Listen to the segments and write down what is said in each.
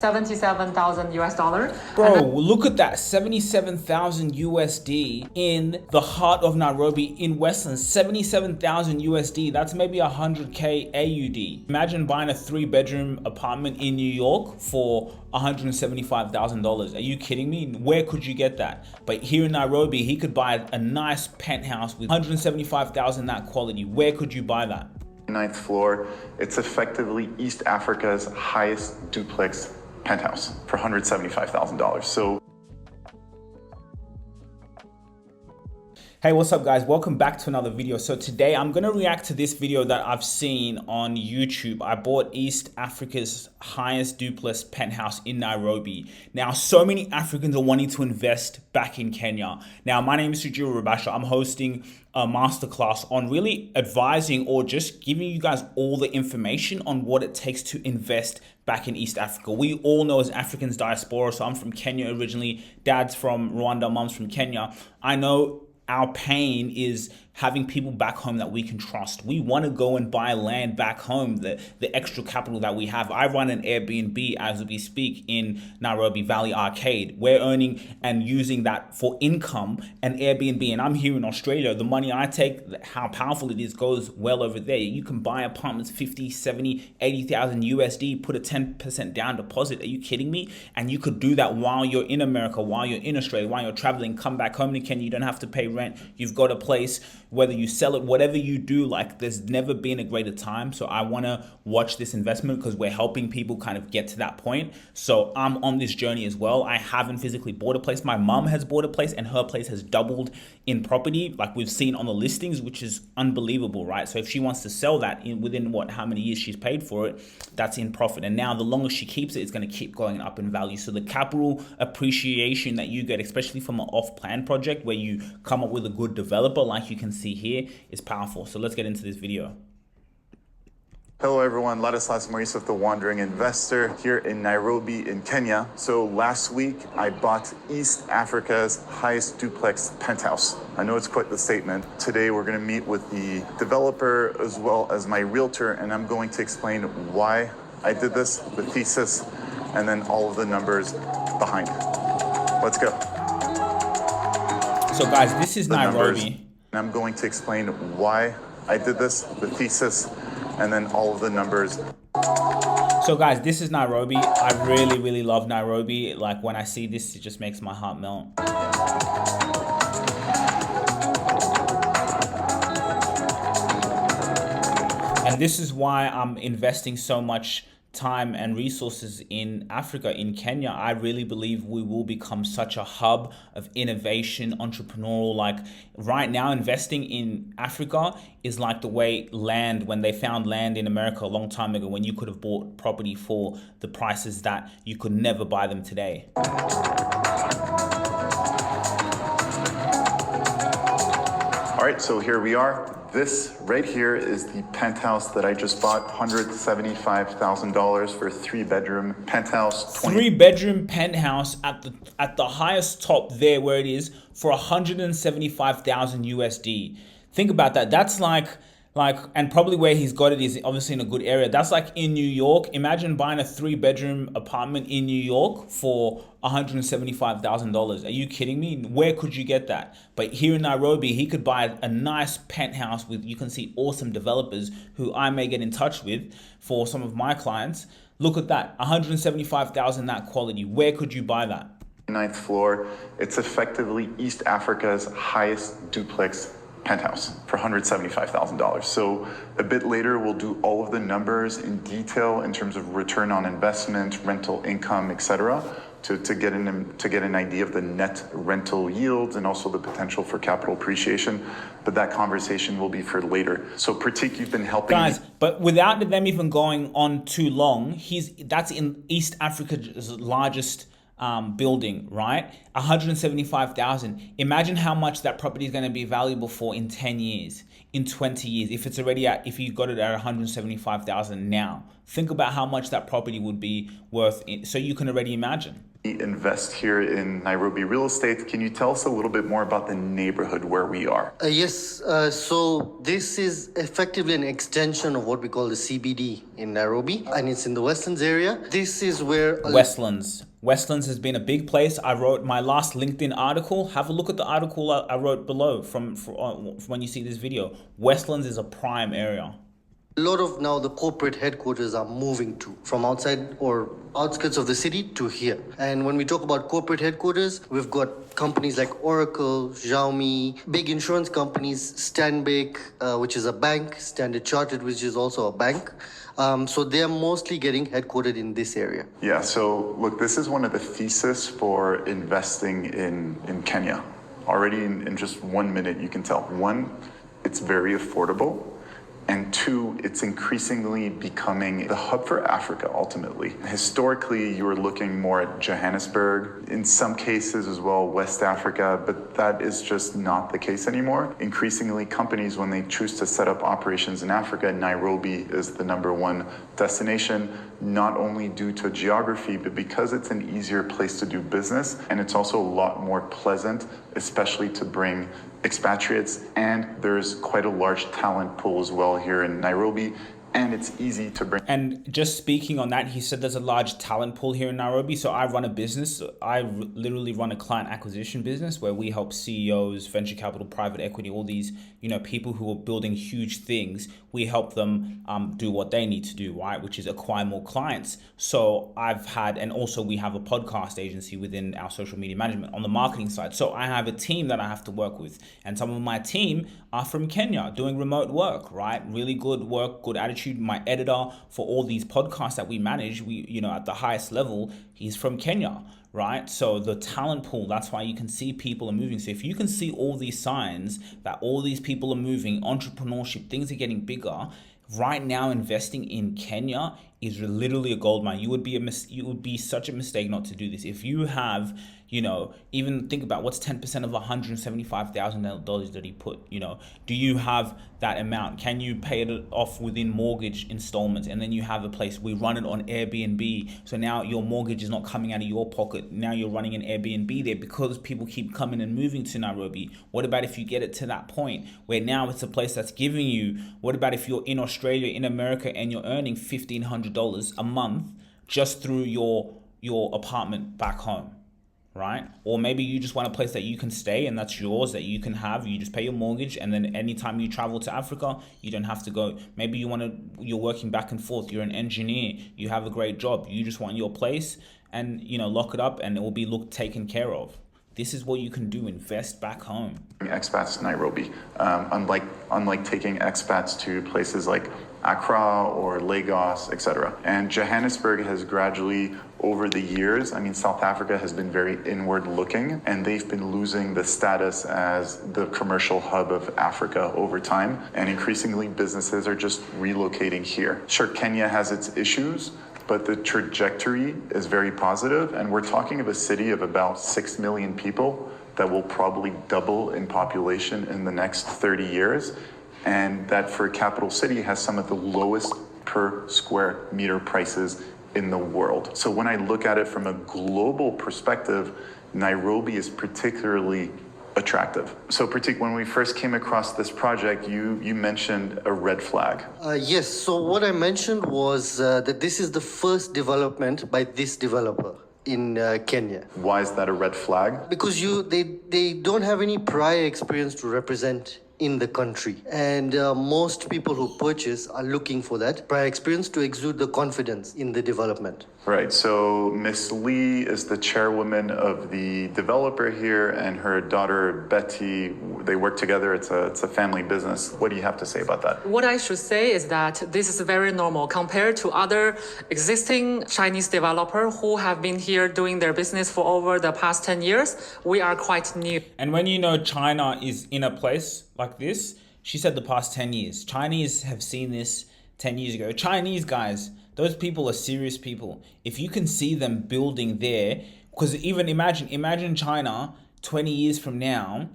$77,000 US. Bro, look at that, 77,000 USD in the heart of Nairobi in Westlands. 77,000 USD, that's maybe 100K AUD. Imagine buying a 3-bedroom apartment in New York for $175,000. Are you kidding me? Where could you get that? But here in Nairobi, he could buy a nice penthouse with 175,000 that quality. Where could you buy that? 9th floor. It's effectively East Africa's highest duplex penthouse for $175,000. So hey, what's up guys? Welcome back to another video. So today I'm going to react to this video that I've seen on YouTube. I bought East Africa's highest duplex penthouse in Nairobi. Now, so many Africans are wanting to invest back in Kenya. Now, my name is Sujiro Rabasha. I'm hosting a masterclass on really advising or just giving you guys all the information on what it takes to invest back in East Africa. We all know as Africans diaspora. So I'm from Kenya originally. Dad's from Rwanda, mom's from Kenya. I know our pain is having people back home that we can trust. We want to go and buy land back home, the extra capital that we have. I run an Airbnb as we speak in Nairobi Valley Arcade. We're earning and using that for income and Airbnb. And I'm here in Australia. The money I take, how powerful it is, goes well over there. You can buy apartments 50, 70, 80,000 USD, put a 10% down deposit. Are you kidding me? And you could do that while you're in America, while you're in Australia, while you're traveling, come back home to Kenya. You don't have to pay rent. You've got a place. Whether you sell it, whatever you do, like there's never been a greater time. So I want to watch this investment because we're helping people kind of get to that point. So I'm on this journey as well. I haven't physically bought a place. My mom has bought a place and her place has doubled in property, like we've seen on the listings, which is unbelievable, right? So if she wants to sell that within how many years she's paid for it, that's in profit. And now the longer she keeps it, it's going to keep going up in value. So the capital appreciation that you get, especially from an off-plan project where you come up with a good developer, like you can see here, is powerful. So let's get into this video. hello everyone, Ladislas Morisov, the Wandering Investor here in Nairobi in Kenya. So last week I bought East Africa's highest duplex penthouse. I know it's quite the statement. Today we're going to meet with the developer as well as my realtor, and I'm going to explain why I did this, the thesis, and then all of the numbers behind. Let's go. So guys, this is Nairobi. And I'm going to explain why I did this, the thesis, and then all of the numbers. So guys, this is Nairobi. I really love Nairobi. Like when I see this, it just makes my heart melt. And this is why I'm investing so much time and resources in Africa, in Kenya. I really believe we will become such a hub of innovation, entrepreneurial. Like right now, investing in Africa is like the way land, when they found land in America a long time ago, when you could have bought property for the prices that you could never buy them today. All right, so here we are. This right here is the penthouse that I just bought, $175,000 for a 3-bedroom penthouse. 3-bedroom penthouse at the highest top there where it is for 175,000 USD. Think about that. That's like, and probably where he's got it is obviously in a good area. That's like in New York. Imagine buying a 3-bedroom apartment in New York for $175,000. Are you kidding me? Where could you get that? But here in Nairobi, he could buy a nice penthouse with, you can see awesome developers who I may get in touch with for some of my clients. Look at that, 175,000 that quality. Where could you buy that? 9th floor. It's effectively East Africa's highest duplex penthouse for $175,000. So a bit later, we'll do all of the numbers in detail in terms of return on investment, rental income, etc., to get an idea of the net rental yields and also the potential for capital appreciation. But that conversation will be for later. So Pratik, you've been helping guys, but without them even going on too long, that's in East Africa's largest building, right? 175,000. Imagine how much that property is going to be valuable for in 10 years, in 20 years. If it's already if you got it at 175,000 now, Think about how much that property would be worth, so you can already imagine. Invest here in Nairobi real estate. Can you tell us a little bit more about the neighborhood where we are? Yes, so this is effectively an extension of what we call the CBD in Nairobi, and it's in the Westlands area. This is where Westlands. Westlands has been a big place. I wrote my last LinkedIn article. Have a look at the article I wrote below from when you see this video. Westlands is a prime area. a lot of now the corporate headquarters are moving to from outside or outskirts of the city to here. And when we talk about corporate headquarters, we've got companies like Oracle, Xiaomi, big insurance companies, Stanbic, which is a bank, Standard Chartered, which is also a bank. So they're mostly getting headquartered in this area. Yeah, so look, this is one of the thesis for investing in Kenya. Already in just 1 minute, you can tell. One, it's very affordable. And two, it's increasingly becoming the hub for Africa, ultimately. Historically, you were looking more at Johannesburg, in some cases as well, West Africa, but that is just not the case anymore. Increasingly, companies, when they choose to set up operations in Africa, Nairobi is the #1 destination, not only due to geography, but because it's an easier place to do business, and it's also a lot more pleasant, especially to bring expatriates, and there's quite a large talent pool as well here in Nairobi, and it's easy to bring. And just speaking on that, he said there's a large talent pool here in Nairobi. So I run a business. I literally run a client acquisition business where we help CEOs, venture capital, private equity, all these, people who are building huge things. We help them do what they need to do, right? Which is acquire more clients. So and also we have a podcast agency within our social media management on the marketing side. So I have a team that I have to work with. And some of my team are from Kenya doing remote work, right? Really good work, good attitude. My editor for all these podcasts that we manage, at the highest level, he's from Kenya, right? So the talent pool, that's why you can see people are moving. So if you can see all these signs that all these people are moving, entrepreneurship, things are getting bigger, right now investing in Kenya is literally a gold mine. You would be such a mistake not to do this. If you have, even think about what's 10% of $175,000 that he put, do you have that amount? Can you pay it off within mortgage installments? And then you have a place, we run it on Airbnb. So now your mortgage is not coming out of your pocket. Now you're running an Airbnb there because people keep coming and moving to Nairobi. What about if you get it to that point where now it's a place that's giving you, what about if you're in Australia, in America, and you're earning $1,500 a month just through your apartment back home? Right? Or maybe you just want a place that you can stay and that's yours, that you can have. You just pay your mortgage, and then anytime you travel to Africa, you don't have to go. Maybe you're working back and forth. You're an engineer. You have a great job. You just want your place and, lock it up and it will be taken care of. This is what you can do. Invest back home. Expats to Nairobi, unlike taking expats to places like Accra or Lagos, etc. And Johannesburg has gradually, over the years, South Africa has been very inward looking, and they've been losing the status as the commercial hub of Africa over time. And increasingly businesses are just relocating here. Sure, Kenya has its issues, but the trajectory is very positive. And we're talking of a city of about 6 million people that will probably double in population in the next 30 years. And that for a capital city has some of the lowest per square meter prices in the world. So when I look at it from a global perspective, Nairobi is particularly attractive. So when we first came across this project, you mentioned a red flag. Yes, so what I mentioned was that this is the first development by this developer in Kenya. Why is that a red flag? Because they don't have any prior experience to represent in the country, and most people who purchase are looking for that prior experience to exude the confidence in the development. Right, so Miss Lee is the chairwoman of the developer here, and her daughter Betty, they work together. It's a family business. What do you have to say about that? What I should say is that this is very normal compared to other existing Chinese developers who have been here doing their business for over the past 10 years. We are quite new. And when China is in a place like this, she said the past 10 years. Chinese have seen this 10 years ago. Chinese guys, those people are serious people. If you can see them building there, because even imagine China 20 years from now,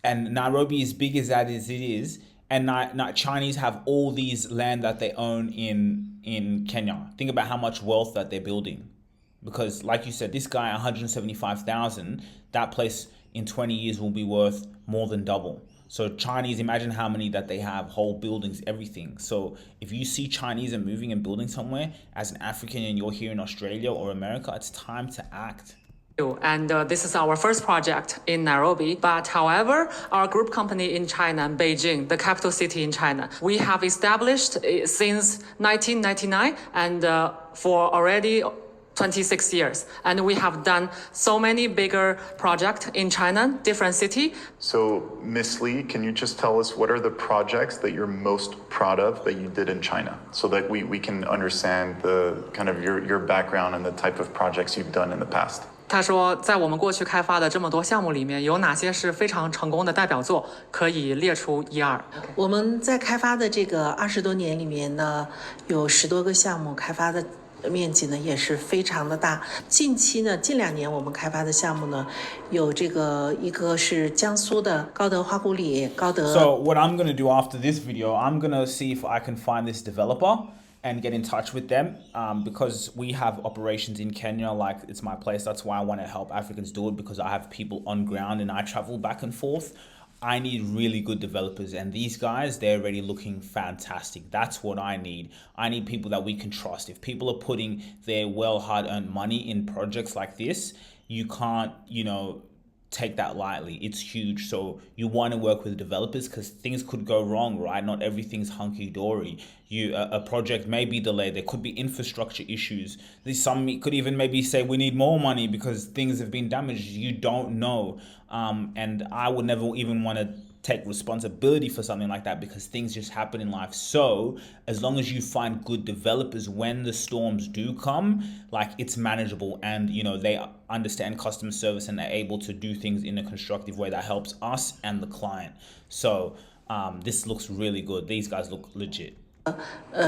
and Nairobi is big as it is, and Chinese have all these land that they own in in Kenya. Think about how much wealth that they're building. Because like you said, this guy, 175,000, that place in 20 years will be worth more than double. So Chinese, imagine how many that they have, whole buildings, everything. So if you see Chinese are moving and building somewhere as an African and you're here in Australia or America, it's time to act. And this is our first project in Nairobi. But however, our group company in China, Beijing, the capital city in China, we have established since 1999 and for already 26 years. And we have done so many bigger projects in China, different city. So, Miss Lee, can you just tell us what are the projects that you're most proud of that you did in China, so that we can understand the kind of your background and the type of projects you've done in the past? 他说，在我们过去开发的这么多项目里面，有哪些是非常成功的代表作，可以列出一二。我们在开发的这个20多年里面呢，有10多个项目，开发的面积呢也是非常的大。近期呢，近2年我们开发的项目呢，有这个一个是江苏的高德花古里，高德。So what I'm going to do after this video, I'm going to see if I can find this developer and get in touch with them, because we have operations in Kenya, like it's my place. That's why I want to help Africans do it, because I have people on ground and I travel back and forth. I need really good developers, and these guys, they're already looking fantastic. That's what I need. I need people that we can trust. If people are putting their well hard-earned money in projects like this, you can't, take that lightly. It's huge. So you want to work with developers because things could go wrong, right? Not everything's hunky-dory. A project may be delayed. There could be infrastructure issues. Some could even maybe say we need more money because things have been damaged. You don't know. And I would never even want to take responsibility for something like that, because things just happen in life. So as long as you find good developers, when the storms do come, like it's manageable, and they understand customer service and they're able to do things in a constructive way that helps us and the client. So this looks really good. These guys look legit.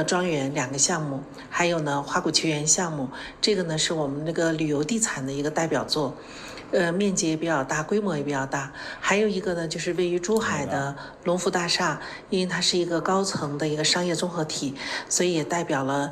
庄园2个项目，还有呢花鼓球园项目，这个呢是我们那个旅游地产的一个代表作。面积也比较大，规模也比较大。还有一个呢，就是位于珠海的龙福大厦，因为它是一个高层的一个商业综合体，所以也代表了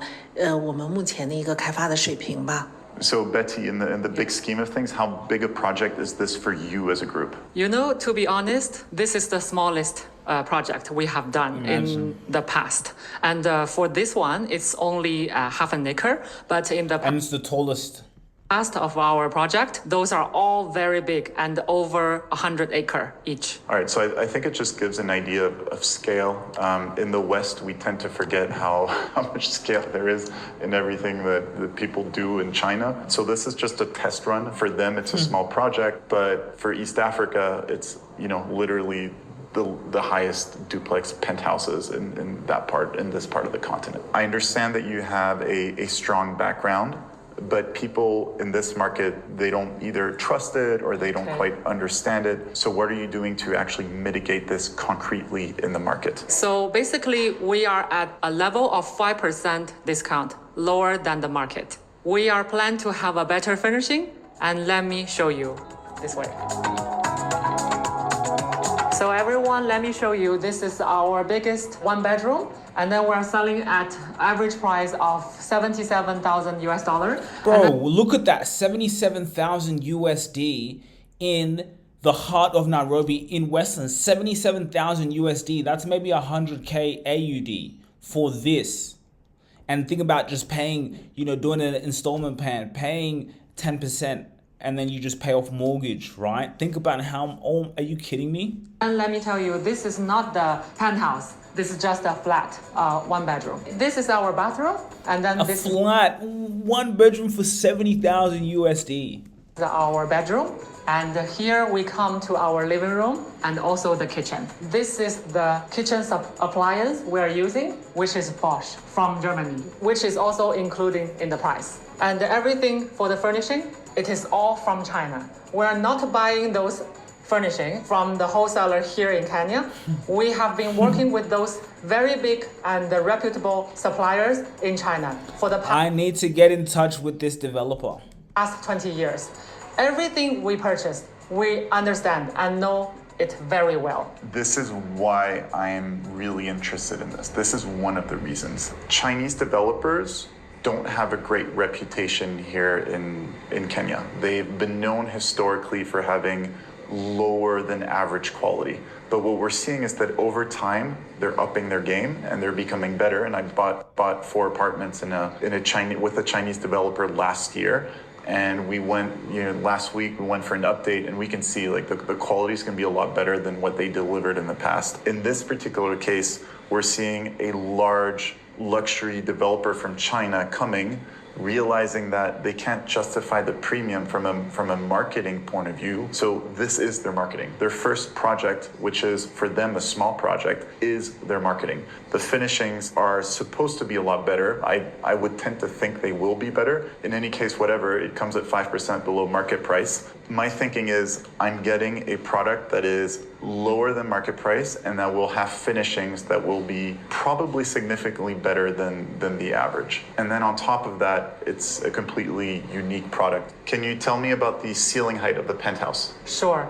我们目前的一个开发的水平吧。So Betty, in the big scheme of things, how big a project is this for you as a group? To be honest, this is the smallest project we have done in the past. And for this one, it's only half an acre, but in the and it's the tallest past of our project, those are all very big and over 100 acres each. All right, so I think it just gives an idea of scale. In the West, we tend to forget how much scale there is in everything that people do in China. So this is just a test run. For them, it's a small project, but for East Africa, it's literally the highest duplex penthouses in this part of the continent. I understand that you have a strong background, but people in this market, they don't either trust it or they don't quite understand it. So what are you doing to actually mitigate this concretely in the market? So basically, we are at a level of 5% discount, lower than the market. We are planning to have a better finishing, and let me show you this way. So everyone, let me show you, this is our biggest one bedroom. And then we're selling at average price of $77,000. Bro, look at that, 77,000 USD in the heart of Nairobi in Westlands. 77,000 USD. That's maybe 100K AUD for this. And think about just paying, doing an installment plan, paying 10%, and then you just pay off mortgage, right? Think about are you kidding me? And let me tell you, this is not the penthouse. This is just a flat, one bedroom. This is our bathroom, and then this flat, one bedroom for 70,000 USD. Is our bedroom, and here we come to our living room and also the kitchen. This is the kitchen appliance we're using, which is Bosch from Germany, which is also including in the price. And everything for the furnishing, it is all from China. We're not buying those furnishing from the wholesaler here in Kenya. We have been working with those very big and reputable suppliers in China for the past. I need to get in touch with this developer. Past 20 years. Everything we purchase, we understand and know it very well. This is why I am really interested in this. This is one of the reasons. Chinese developers don't have a great reputation here in Kenya. They've been known historically for having lower than average quality. But what we're seeing is that over time, they're upping their game and they're becoming better. And I bought 4 apartments with a Chinese developer last year. And we went, last week we went for an update, and we can see like the quality is going to be a lot better than what they delivered in the past. In this particular case, we're seeing a large luxury developer from China coming, realizing that they can't justify the premium from a marketing point of view. So this is their marketing. Their first project, which is for them a small project, is their marketing. The finishings are supposed to be a lot better. I would tend to think they will be better. In any case, whatever, it comes at 5% below market price. My thinking is I'm getting a product that is lower than market price and that will have finishings that will be probably significantly better than the average. And then on top of that, it's a completely unique product. Can you tell me about the ceiling height of the penthouse? Sure.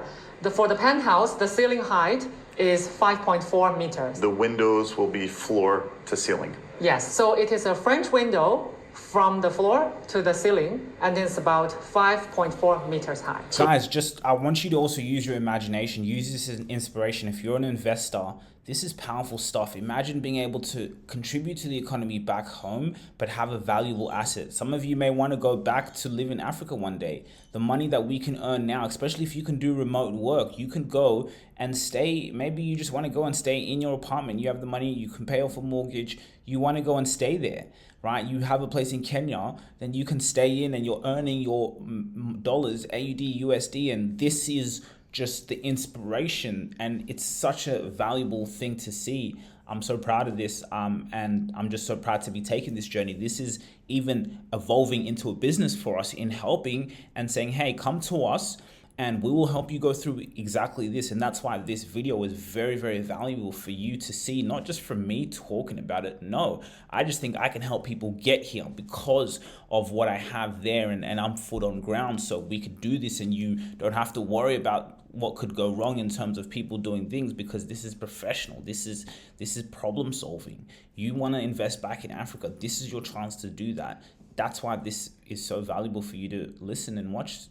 For the penthouse, the ceiling height is 5.4 meters. The windows will be floor to ceiling. Yes, so it is a French window from the floor to the ceiling, and it's about 5.4 meters high. Guys, I want you to also use your imagination. Use this as an inspiration. If you're an investor, this is powerful stuff. Imagine being able to contribute to the economy back home, but have a valuable asset. Some of you may want to go back to live in Africa one day. The money that we can earn now, especially if you can do remote work, you can go and stay. Maybe you just want to go and stay in your apartment. You have the money, you can pay off a mortgage. You want to go and stay there, right? You have a place in Kenya, then you can stay in and you're earning your dollars, AUD, USD, and this is just the inspiration, and it's such a valuable thing to see. I'm so proud of this, and I'm just so proud to be taking this journey. This is even evolving into a business for us in helping and saying, hey, come to us and we will help you go through exactly this. And that's why this video is very, very valuable for you to see, not just from me talking about it. No, I just think I can help people get here because of what I have there, and I'm foot on ground, so we could do this and you don't have to worry about what could go wrong in terms of people doing things, because this is professional. This is problem solving. You want to invest back in Africa, this is your chance to do that. That's why this is so valuable for you to listen and watch.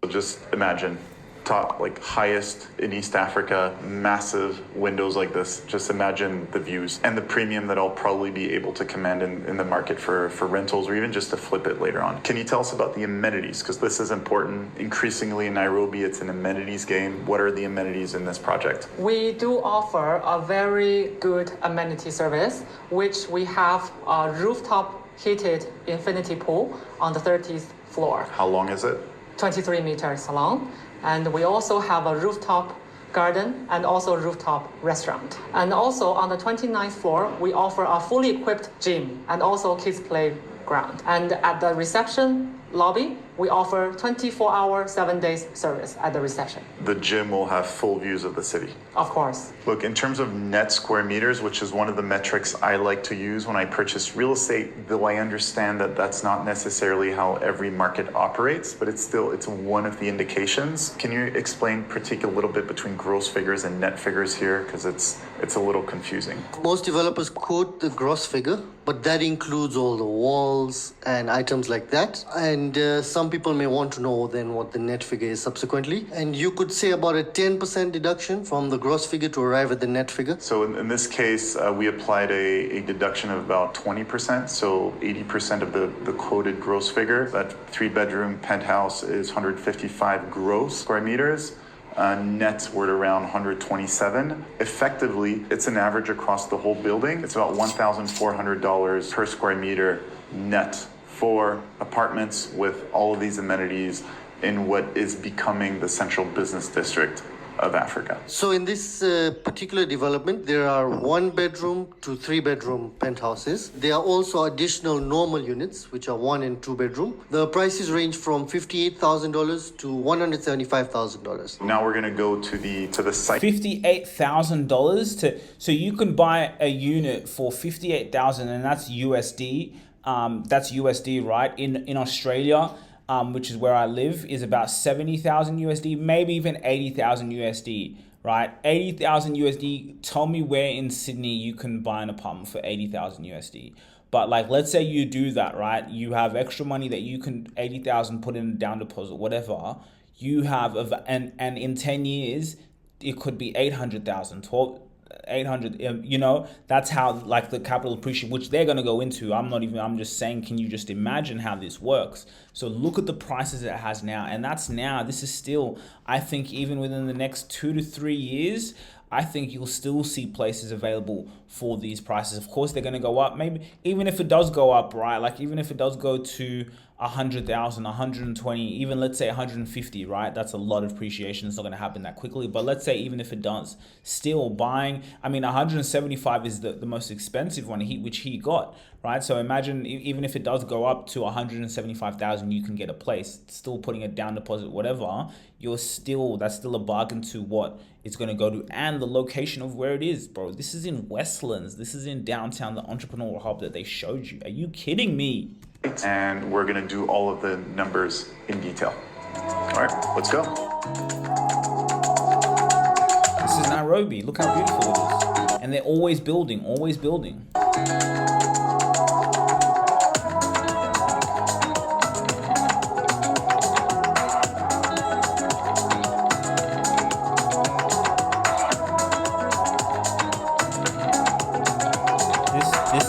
Just imagine top, like highest in East Africa, massive windows like this. Just imagine the views and the premium that I'll probably be able to command in the market for rentals, or even just to flip it later on. Can you tell us about the amenities? Because this is important. Increasingly in Nairobi, it's an amenities game. What are the amenities in this project? We do offer a very good amenity service, which we have a rooftop heated infinity pool on the 30th floor. How long is it? 23 meters long. And we also have a rooftop garden and also rooftop restaurant. And also on the 29th floor, we offer a fully equipped gym and also kids playground. And at the reception lobby, we offer 24-hour, 7 days service at the reception. The gym will have full views of the city. Of course. Look, in terms of net square meters, which is one of the metrics I like to use when I purchase real estate, though I understand that that's not necessarily how every market operates, but it's one of the indications. Can you explain particularly a little bit between gross figures and net figures here? Because it's a little confusing. Most developers quote the gross figure, but that includes all the walls and items like that. And some people may want to know then what the net figure is subsequently. And you could say about a 10% deduction from the gross figure to arrive at the net figure. So in this case, we applied a deduction of about 20%. So 80% of the quoted gross figure. That 3-bedroom penthouse is 155 gross square meters. Net we're at around 127. Effectively, it's an average across the whole building. It's about $1,400 per square meter net for apartments with all of these amenities in what is becoming the central business district of Africa. So in this particular development, there are 1-bedroom to 3-bedroom penthouses. There are also additional normal units, which are 1 and 2-bedroom. The prices range from $58,000 to $175,000. Now we're going to go to the site. $58,000 so you can buy a unit for $58,000, and that's USD. That's USD, right? In Australia, which is where I live, is about 70,000 USD, maybe even 80,000 USD, right? 80,000 USD. Tell me where in Sydney you can buy an apartment for 80,000 USD. But like, let's say you do that, right? You have extra money that you can 80,000 put in a down deposit, whatever. You have, and in 10 years, it could be 800,000, 800, you know, that's how like the capital appreciation, which they're going to go into. I'm just saying, can you just imagine how this works? So look at the prices it has now. And this is still, I think even within the next 2 to 3 years, I think you'll still see places available for these prices. Of course, they're going to go up. Maybe even if it does go up, right? Like even if it does go to 100,000, 120, even let's say 150, right? That's a lot of appreciation. It's not going to happen that quickly. But let's say even if it does, still buying, I mean, 175 is the most expensive one, which he got, right? So imagine even if it does go up to 175,000, you can get a place. Still putting a down deposit, whatever, that's still a bargain to what it's going to go to, and the location of where it is, bro. This is in Westlands. This is in downtown, the entrepreneurial hub that they showed you. Are you kidding me? And we're going to do all of the numbers in detail. All right, let's go. This is Nairobi. Look how beautiful it is. And they're always building, always building.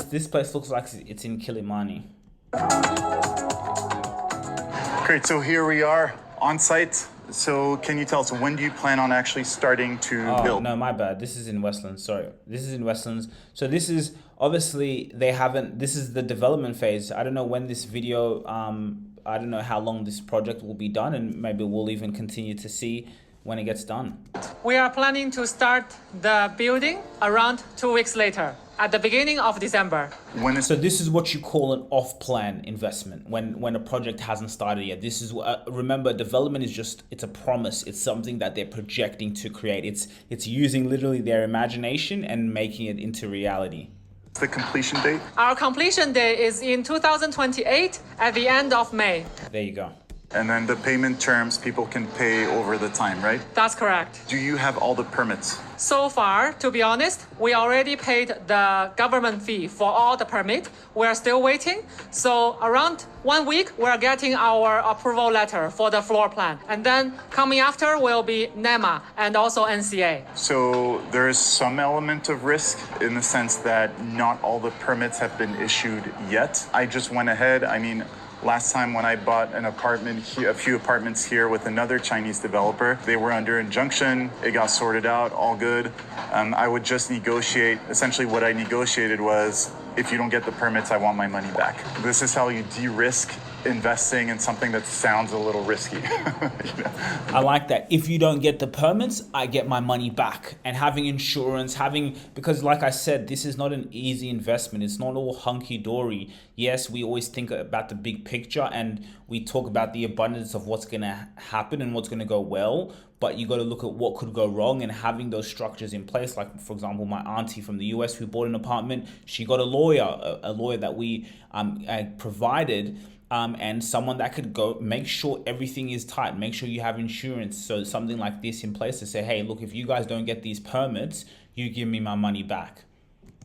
This place looks like it's in Kilimani. Great, so here we are on site. So can you tell us, when do you plan on actually starting to build? No, my bad. This is in Westlands, sorry. This is in Westlands. So this is, obviously, this is the development phase. I don't know when this video, I don't know how long this project will be done, and maybe we'll even continue to see when it gets done. We are planning to start the building around 2 weeks later, at the beginning of December. So this is what you call an off-plan investment when a project hasn't started yet. This is remember, development is just, it's a promise. It's something that they're projecting to create. It's using literally their imagination and making it into reality. The completion date? Our completion date is in 2028 at the end of May. There you go. And then the payment terms, people can pay over the time, right? That's correct. Do you have all the permits? So far, to be honest, we already paid the government fee for all the permit. We're still waiting. So around 1 week, we're getting our approval letter for the floor plan. And then coming after will be NEMA and also NCA. So there is some element of risk in the sense that not all the permits have been issued yet. I just went ahead, last time when I bought an apartment, a few apartments here with another Chinese developer, they were under injunction. It got sorted out, all good. I would just negotiate. Essentially what I negotiated was, if you don't get the permits, I want my money back. This is how you de-risk investing in something that sounds a little risky. I like that. If you don't get the permits, I get my money back. And having insurance, because like I said, this is not an easy investment. It's not all hunky-dory. Yes, we always think about the big picture and we talk about the abundance of what's going to happen and what's going to go well, but you got to look at what could go wrong, and having those structures in place. Like, for example, my auntie from the US who bought an apartment, she got a lawyer that we provided, and someone that could go make sure everything is tight, make sure you have insurance. So something like this in place to say, hey, look, if you guys don't get these permits, you give me my money back.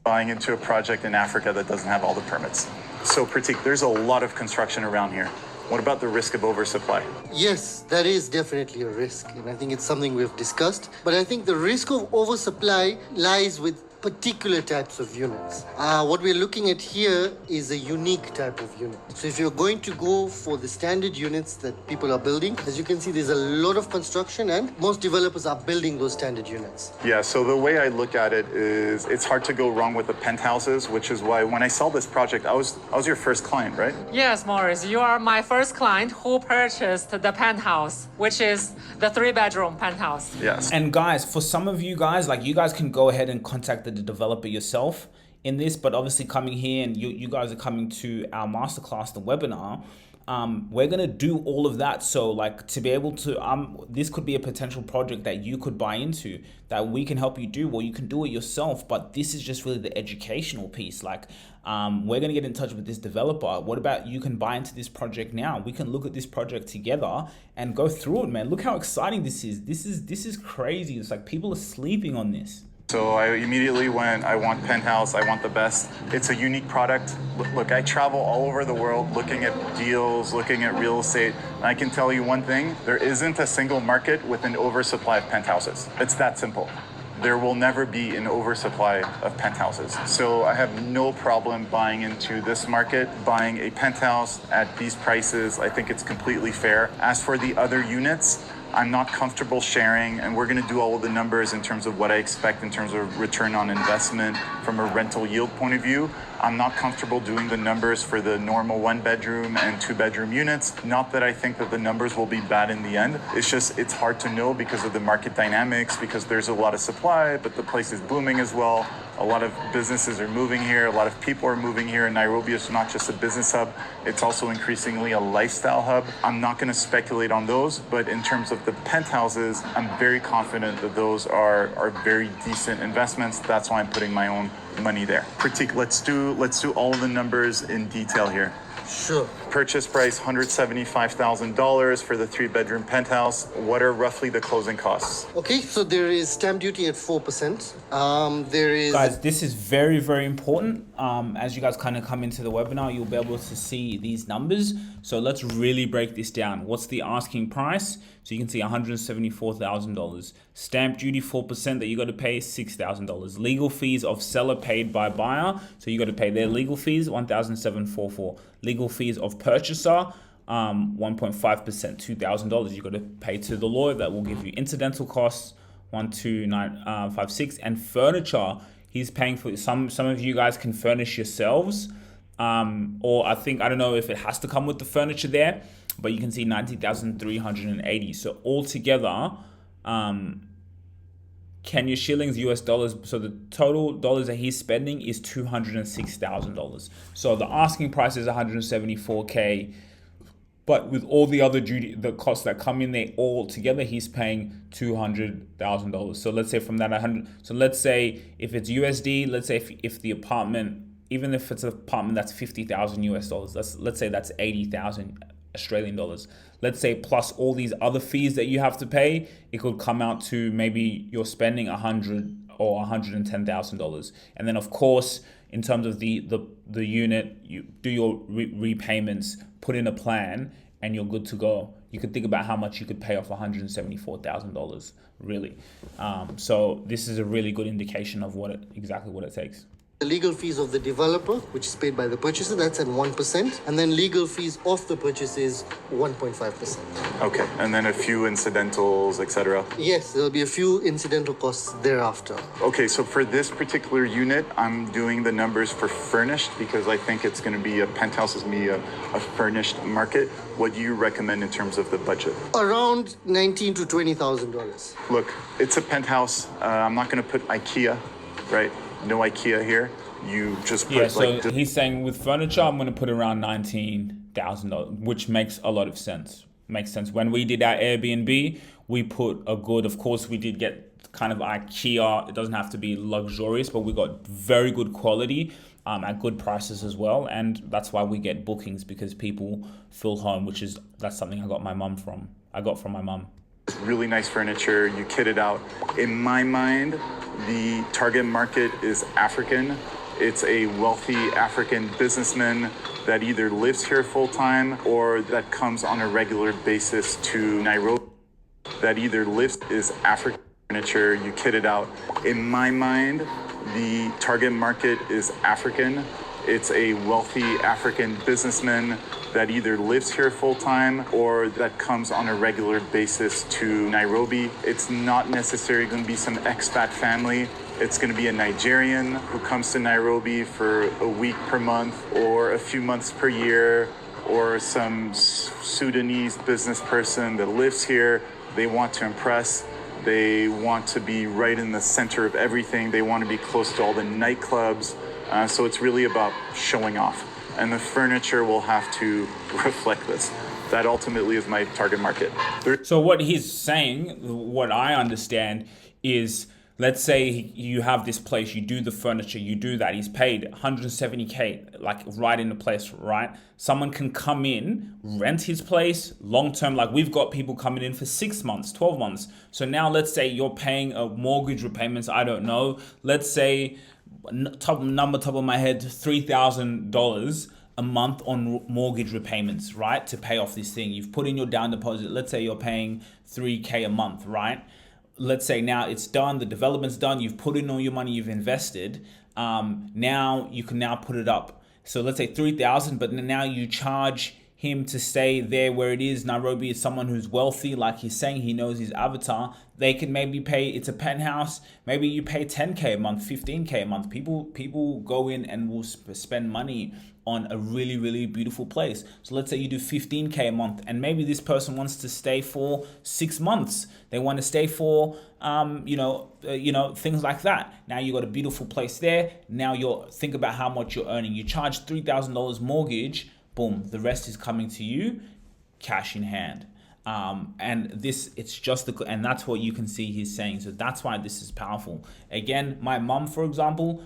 Buying into a project in Africa that doesn't have all the permits. So Pratik, there's a lot of construction around here. What about the risk of oversupply? Yes, that is definitely a risk, and I think it's something we've discussed. But I think the risk of oversupply lies with particular types of units. What we're looking at here is a unique type of unit. So if you're going to go for the standard units that people are building, as you can see, there's a lot of construction and most developers are building those standard units. Yeah, so the way I look at it is it's hard to go wrong with the penthouses, which is why when I saw this project, I was your first client, right? Yes, Morris, you are my first client who purchased the penthouse, which is the 3-bedroom penthouse. Yes. And guys, for some of you guys, you guys can go ahead and contact the developer yourself in this, but obviously coming here and you guys are coming to our masterclass, the webinar, we're going to do all of that. So like to be able to, this could be a potential project that you could buy into that we can help you do, or you can do it yourself. But this is just really the educational piece. Like, we're going to get in touch with this developer. What about you can buy into this project now? We can look at this project together and go through it, man. Look how exciting this is. This is crazy. It's like people are sleeping on this. So I immediately went, I want penthouse, I want the best. It's a unique product. Look, I travel all over the world looking at deals, looking at real estate. And I can tell you one thing, there isn't a single market with an oversupply of penthouses. It's that simple. There will never be an oversupply of penthouses. So I have no problem buying into this market, buying a penthouse at these prices. I think it's completely fair. As for the other units, I'm not comfortable sharing, and we're going to do all of the numbers in terms of what I expect in terms of return on investment from a rental yield point of view. I'm not comfortable doing the numbers for the normal 1-bedroom and 2-bedroom units. Not that I think that the numbers will be bad in the end. It's just, it's hard to know because of the market dynamics, because there's a lot of supply, but the place is booming as well. A lot of businesses are moving here. A lot of people are moving here. Nairobi is not just a business hub. It's also increasingly a lifestyle hub. I'm not going to speculate on those, but in terms of the penthouses, I'm very confident that those are very decent investments. That's why I'm putting my own money there. Pratik, let's do all of the numbers in detail here. Sure. Purchase price $175,000 for the 3-bedroom penthouse. What are roughly the closing costs? Okay, so there is stamp duty at 4%. There is... Guys, this is very, very important. As you guys kind of come into the webinar, you'll be able to see these numbers. So let's really break this down. What's the asking price? So you can see $174,000. Stamp duty 4% that you got to pay $6,000. Legal fees of seller paid by buyer. So you got to pay their legal fees, $1,744. Legal fees of purchaser, 1.5%, $2,000. You got to pay to the lawyer. That will give you incidental costs, 12956, and furniture. He's paying for some of you guys can furnish yourselves, or I don't know if it has to come with the furniture there, but you can see 90,380. So altogether, Kenya shillings, US dollars. So the total dollars that he's spending is $206,000. So the asking price is 174K, but with all the other the costs that come in there all together, he's paying $200,000. So let's say from that 100. So let's say if it's USD, let's say if the apartment, even if it's an apartment that's 50,000 US dollars, let's say that's 80,000 Australian dollars. Let's say plus all these other fees that you have to pay, it could come out to maybe you're spending $100,000 or $110,000. And then of course, in terms of the unit, you do your repayments, put in a plan, and you're good to go. You could think about how much you could pay off $174,000, really. So this is a really good indication of exactly what it takes. The legal fees of the developer, which is paid by the purchaser, that's at 1%. And then legal fees of the purchase is 1.5%. Okay, and then a few incidentals, etc. Yes, there'll be a few incidental costs thereafter. Okay, so for this particular unit, I'm doing the numbers for furnished because I think it's going to be penthouse is going to be a furnished market. What do you recommend in terms of the budget? Around $19,000 to $20,000. Look, it's a penthouse. I'm not going to put IKEA, right? No IKEA here. You just put so he's saying with furniture, I'm going to put around $19,000, which makes a lot of sense. Makes sense. When we did our Airbnb, we put a good, of course, we did get kind of IKEA. It doesn't have to be luxurious, but we got very good quality at good prices as well. And that's why we get bookings, because people feel home, that's something I got from my mum. Really nice furniture, you kit it out. In my mind, the target market is African. It's a wealthy African businessman that either lives here full-time or that comes on a regular basis to Nairobi. Is African furniture, you kit it out. In my mind, the target market is African. It's a wealthy African businessman that either lives here full-time or that comes on a regular basis to Nairobi. It's not necessarily going to be some expat family. It's going to be a Nigerian who comes to Nairobi for a week per month or a few months per year, or some Sudanese business person that lives here. They want to impress. They want to be right in the center of everything. They want to be close to all the nightclubs. So it's really about showing off. and the furniture will have to reflect this. That ultimately is my target market. So what he's saying, what I understand is, let's say you have this place, you do the furniture, you do that, he's paid 170K, like right in the place, right? Someone can come in, rent his place long-term, like we've got people coming in for 6 months, 12 months. So now let's say you're paying a mortgage repayments, I don't know, let's say, top of my head, $3,000 a month on mortgage repayments, right? To pay off this thing. You've put in your down deposit. Let's say you're paying 3K a month, right? Let's say now it's done, the development's done, you've put in all your money, you've invested. Now you can now put it up. So let's say 3,000, but now you charge him to stay there where it is. Nairobi is someone who's wealthy, like he's saying, he knows his avatar. They can maybe pay, it's a penthouse, maybe you pay 10K a month, 15K a month. People go in and will spend money on a really, really beautiful place. So let's say you do 15K a month, and maybe this person wants to stay for 6 months. They want to stay for, things like that. Now you got a beautiful place there. Now think about how much you're earning. You charge $3,000 mortgage, boom, the rest is coming to you, cash in hand. And that's what you can see he's saying. So that's why this is powerful. Again, my mum, for example,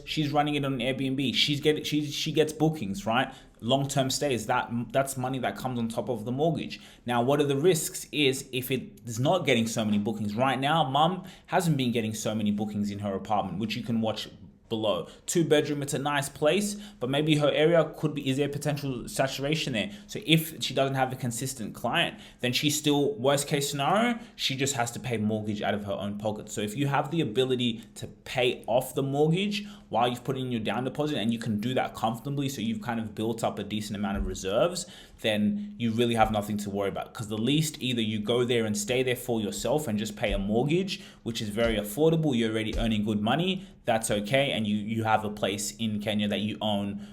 she's running it on Airbnb. She gets bookings, right? Long-term stays, that's money that comes on top of the mortgage. Now, what are the risks is if it is not getting so many bookings. Right now, mum hasn't been getting so many bookings in her apartment, which you can watch below. 2-bedroom, it's a nice place, but maybe her area is there potential saturation there? So if she doesn't have a consistent client, then she's still, worst case scenario, she just has to pay mortgage out of her own pocket. So if you have the ability to pay off the mortgage while you've put in your down deposit, and you can do that comfortably, so you've kind of built up a decent amount of reserves, then you really have nothing to worry about. Because the least, either you go there and stay there for yourself and just pay a mortgage, which is very affordable, you're already earning good money, that's okay, and you have a place in Kenya that you own,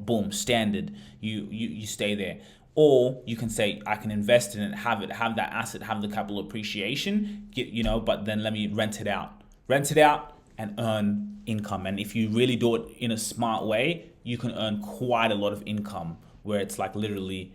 boom, standard, you stay there. Or you can say, I can invest in it, have that asset, have the capital appreciation, but then let me rent it out and earn income. And if you really do it in a smart way, you can earn quite a lot of income, where it's like literally,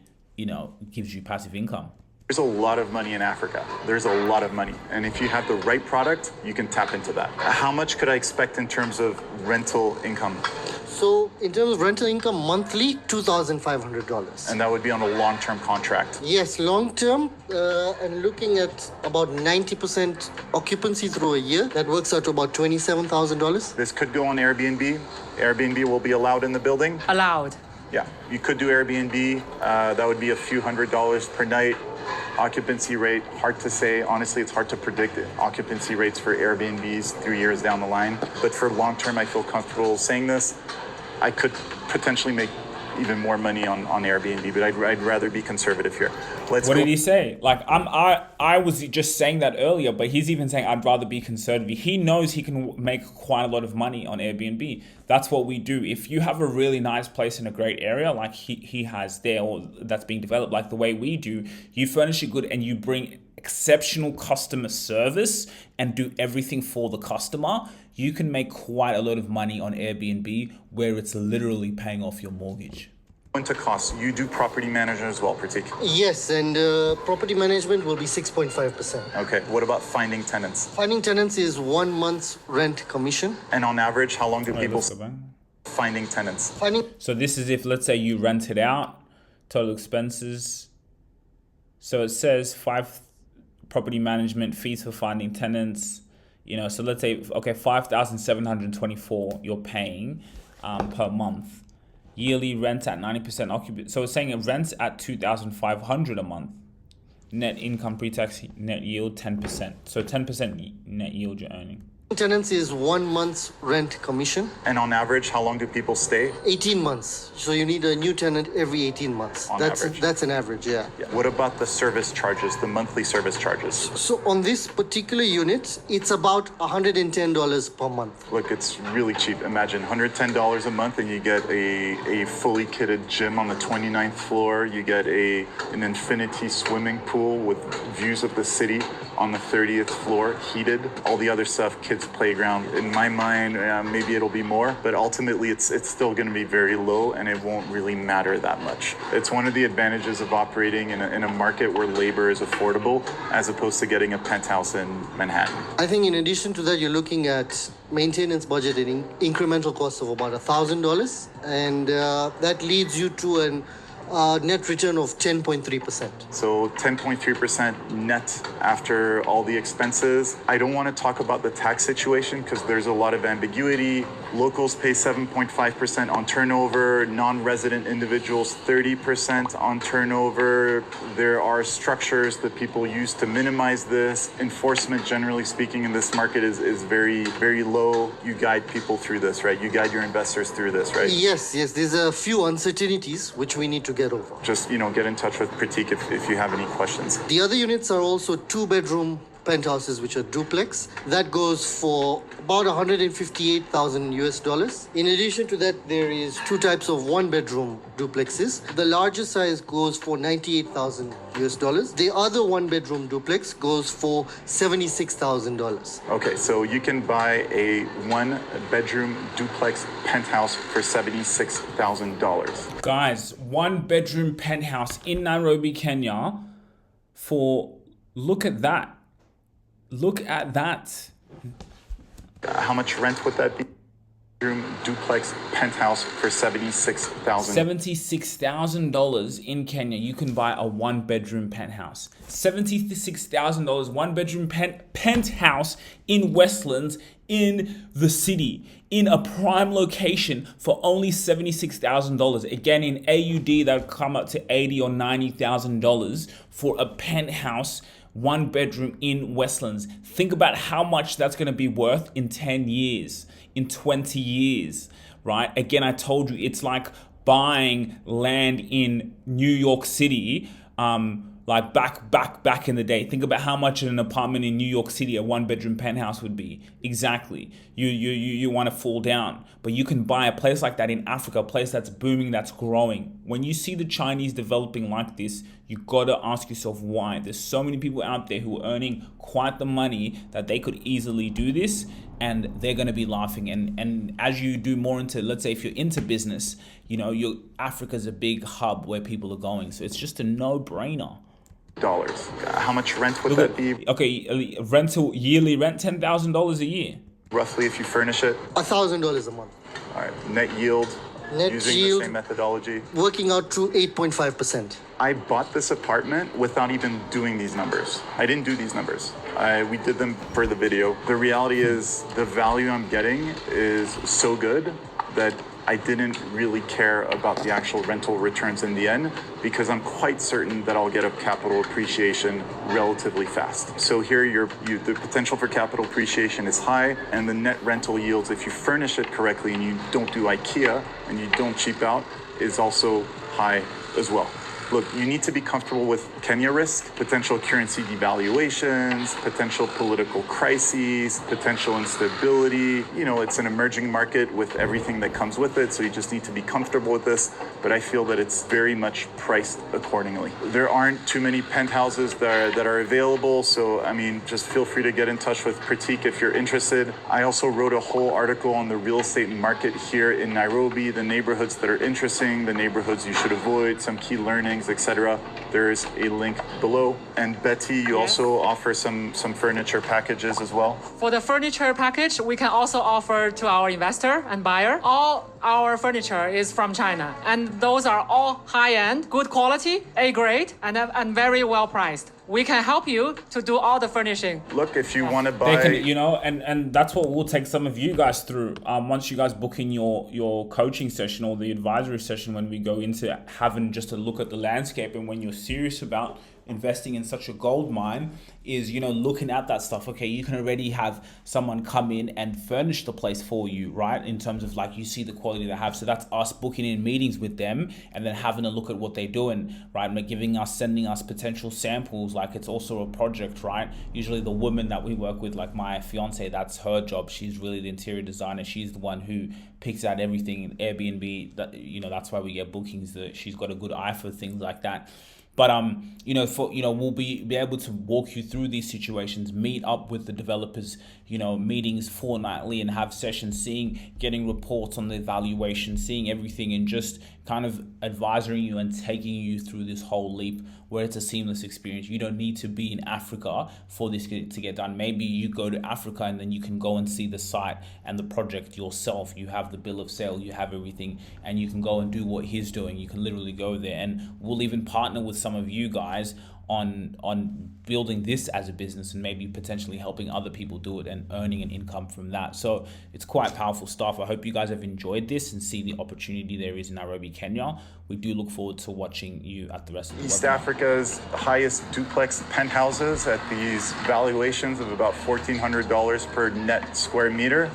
gives you passive income. There's a lot of money in Africa. There's a lot of money. And if you have the right product, you can tap into that. How much could I expect in terms of rental income? So in terms of rental income, monthly, $2,500. And that would be on a long-term contract. Yes, long-term, and looking at about 90% occupancy through a year. That works out to about $27,000. This could go on Airbnb. Airbnb will be allowed in the building. Allowed. Yeah, you could do Airbnb. That would be a few $100s per night. Occupancy rate, hard to say. Honestly, it's hard to predict occupancy rates for Airbnbs 3 years down the line. But for long-term, I feel comfortable saying this. I could potentially make even more money on Airbnb, but I'd rather be conservative here. What did he say? Like I was just saying that earlier, but he's even saying I'd rather be conservative. He knows he can make quite a lot of money on Airbnb. That's what we do. If you have a really nice place in a great area, like he has there, or that's being developed, like the way we do, you furnish it good and you bring exceptional customer service and do everything for the customer, you can make quite a lot of money on Airbnb, where it's literally paying off your mortgage. Into costs, you do property management as well, particularly? Yes, and property management will be 6.5%. Okay, what about finding tenants? Finding tenants is 1 month's rent commission. And on average, how long do people finding tenants? So this is if, let's say, you rent it out, total expenses. So it says 5 property management fees for finding tenants. So let's say, okay, 5,724 you're paying per month. Yearly rent at 90% occupancy. So it's saying it rents at 2,500 a month. Net income pre-tax net yield 10%. So 10% net yield you're earning. Tenants is 1 month's rent commission. And on average, how long do people stay? 18 months. So you need a new tenant every 18 months. That's an average, yeah. What about the service charges, the monthly service charges? So on this particular unit, it's about $110 per month. Look, it's really cheap. Imagine $110 a month and you get a fully kitted gym on the 29th floor. You get an infinity swimming pool with views of the city on the 30th floor, heated. All the other stuff, kids kids' playground. In my mind, maybe it'll be more, but ultimately it's still going to be very low and it won't really matter that much. It's one of the advantages of operating in a market where labor is affordable as opposed to getting a penthouse in Manhattan. I think in addition to that, you're looking at maintenance budgeting, incremental costs of about $1,000, and that leads you to an net return of 10.3%. So 10.3% net after all the expenses. I don't want to talk about the tax situation because there's a lot of ambiguity. Locals pay 7.5% on turnover, non-resident individuals 30% on turnover. There are structures that people use to minimize this. Enforcement, generally speaking, in this market is very, very low. You guide people through this, right? You guide your investors through this, right? Yes, there's a few uncertainties which we need to get over. Just, get in touch with Pratik if you have any questions. The other units are also 2-bedroom penthouses, which are duplex. That goes for about $158,000 US. In addition to that, there is 2 types of 1-bedroom duplexes. The larger size goes for $98,000 US. The other 1-bedroom duplex goes for $76,000. Okay, so you can buy a 1-bedroom duplex penthouse for $76,000. Guys, 1-bedroom penthouse in Nairobi, Kenya for, look at that. Look at that. How much rent would that be? Duplex penthouse for $76,000. $76,000 in Kenya. You can buy a 1-bedroom penthouse. $76,000 1-bedroom penthouse in Westlands in the city, in a prime location for only $76,000. Again, in AUD, that would come up to $80,000 or $90,000 for a penthouse 1-bedroom in Westlands. Think about how much that's going to be worth in 10 years, in 20 years, right? Again, I told you, it's like buying land in New York City, like back in the day. Think about how much an apartment in New York City, a 1-bedroom penthouse would be. Exactly. You want to fall down, but you can buy a place like that in Africa, a place that's booming, that's growing. When you see the Chinese developing like this, you gotta ask yourself why. There's so many people out there who are earning quite the money that they could easily do this, and they're gonna be laughing. And as you do more into, let's say if you're into business, Africa's a big hub where people are going, so it's just a no-brainer. Dollars. How much rent would that be? Okay, yearly rent, $10,000 a year. Roughly, if you furnish it? $1,000 a month. All right, net yield. Using the same methodology. Working out to 8.5%. I bought this apartment without even doing these numbers. I didn't do these numbers. We did them for the video. The reality is the value I'm getting is so good that I didn't really care about the actual rental returns in the end because I'm quite certain that I'll get a capital appreciation relatively fast. So here the potential for capital appreciation is high, and the net rental yields, if you furnish it correctly and you don't do IKEA and you don't cheap out, is also high as well. Look, you need to be comfortable with Kenya risk, potential currency devaluations, potential political crises, potential instability. It's an emerging market with everything that comes with it, so you just need to be comfortable with this. But I feel that it's very much priced accordingly. There aren't too many penthouses that are available, so just feel free to get in touch with Pratik if you're interested. I also wrote a whole article on the real estate market here in Nairobi, the neighborhoods that are interesting, the neighborhoods you should avoid, some key learnings, etc. There is a link below. And Betty, you also offer some furniture packages as well. For the furniture package, we can also offer to our investor and buyer. All our furniture is from China, and those are all high-end, good quality, A-grade, and very well priced. We can help you to do all the furnishing. Look, if you want to buy... They can, and that's what we'll take some of you guys through. Once you guys book in your coaching session or the advisory session, when we go into having just a look at the landscape, and when you're serious about investing in such a gold mine, is looking at that stuff. Okay, you can already have someone come in and furnish the place for you, right? In terms of you see the quality they have. So that's us booking in meetings with them and then having a look at what they're doing, right? And sending us potential samples. It's also a project, right? Usually the woman that we work with, like my fiance, that's her job. She's really the interior designer. She's the one who picks out everything in Airbnb. That's why we get bookings. That she's got a good eye for things like that. But you know, we'll be able to walk you through these situations, meet up with the developers, you know, meetings fortnightly, and have sessions, getting reports on the evaluation, seeing everything, and just kind of advising you and taking you through this whole leap where it's a seamless experience. You don't need to be in Africa for this to get done. Maybe you go to Africa and then you can go and see the site and the project yourself. You have the bill of sale, you have everything, and you can go and do what he's doing. You can literally go there, and we'll even partner with some of you guys on building this as a business, and maybe potentially helping other people do it and earning an income from that. So it's quite powerful stuff. I hope you guys have enjoyed this and see the opportunity there is in Nairobi, Kenya. We do look forward to watching you at the rest of the East webinar. Africa's highest duplex penthouses at these valuations of about $1,400 per net square meter.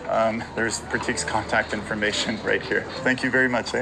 There's Pratik's contact information right here. Thank you very much.